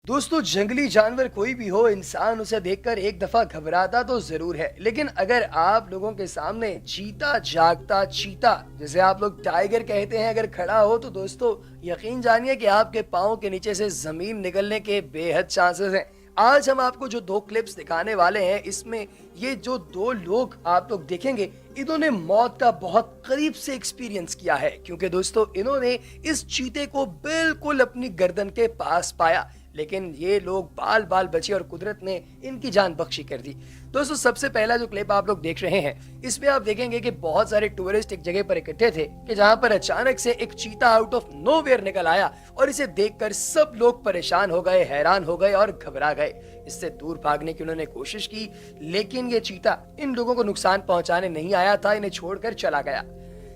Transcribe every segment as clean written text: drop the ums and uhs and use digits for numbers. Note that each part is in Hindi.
दोस्तों जंगली जानवर कोई भी हो, इंसान उसे देखकर एक दफा घबराता तो जरूर है, लेकिन अगर आप लोगों के सामने चीता जागता चीता, जिसे आप लोग टाइगर कहते हैं, अगर खड़ा हो तो दोस्तों यकीन जानिए कि आपके पाँव के नीचे से जमीन निकलने के बेहद चांसेस हैं। आज हम आपको जो दो क्लिप्स दिखाने वाले हैं, इसमें ये जो दो लोग आप लोग देखेंगे, इन्होंने मौत का बहुत करीब से एक्सपीरियंस किया है, क्योंकि दोस्तों इन्होंने इस चीते को बिल्कुल अपनी गर्दन के पास पाया, लेकिन ये लोग बाल बाल बचे और कुदरत ने इनकी जान बख्शी कर दी। दोस्तों सबसे पहला जो क्लिप आप लोग देख रहे हैं, इसमें आप देखेंगे कि बहुत सारे टूरिस्ट एक जगह पर इकट्ठे थे कि जहां पर अचानक से एक चीता आउट ऑफ नोवेयर निकल आया और इसे देखकर सब लोग परेशान हो गए, हैरान हो गए और घबरा गए। इससे दूर भागने की उन्होंने कोशिश की, लेकिन ये चीता इन लोगों को नुकसान पहुंचाने नहीं आया था, इन्हें छोड़कर चला गया।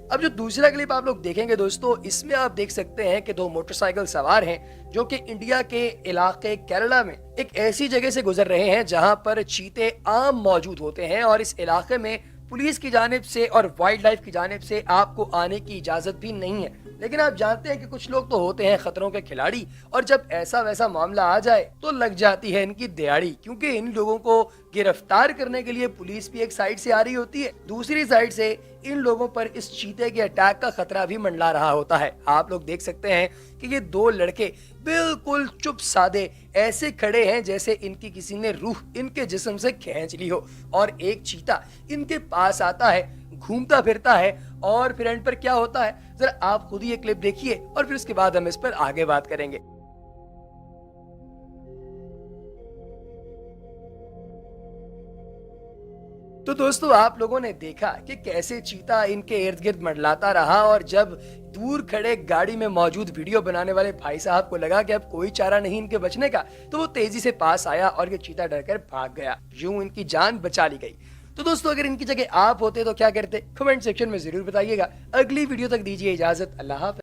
अब जो दूसरा क्लिप आप लोग देखेंगे दोस्तों, इसमें आप देख सकते हैं कि दो मोटरसाइकिल सवार हैं जो कि इंडिया के इलाके केरला में एक ऐसी जगह से गुजर रहे हैं जहां पर चीते आम मौजूद होते हैं और इस इलाके में पुलिस की जानिब से और वाइल्ड लाइफ की जानिब से आपको आने की इजाजत भी नहीं है। लेकिन आप जानते हैं कि कुछ लोग तो होते हैं खतरों के खिलाड़ी, और जब ऐसा वैसा मामला आ जाए तो लग जाती है इनकी दिहाड़ी, क्योंकि इन लोगों को गिरफ्तार करने के लिए पुलिस भी एक साइड से आ रही होती है, दूसरी साइड से इन लोगों पर इस चीते के अटैक का खतरा भी मंडरा रहा होता है। आप लोग देख सकते हैं कि ये दो लड़के बिल्कुल चुप सादे ऐसे खड़े हैं जैसे इनकी किसी ने रूह इनके जिस्म से खींच ली हो, और एक चीता इनके पास आता है, घूमता फिरता है, और फिर एंड पर क्या होता है जरा आप खुद ही ये क्लिप देखिए और फिर उसके बाद हम इस पर आगे बात करेंगे। तो दोस्तों आप लोगों ने देखा कि कैसे चीता इनके इर्द गिर्द मंडलाता रहा, और जब दूर खड़े गाड़ी में मौजूद वीडियो बनाने वाले भाई साहब को लगा कि अब कोई चारा नहीं इनके बचने का, तो वो तेजी से पास आया और ये चीता डरकर भाग गया। यूं इनकी जान बचा ली गई। तो दोस्तों अगर इनकी जगह आप होते तो क्या करते, कमेंट सेक्शन में जरूर बताइएगा। अगली वीडियो तक दीजिए इजाजत। अल्लाह हाफ़िज़।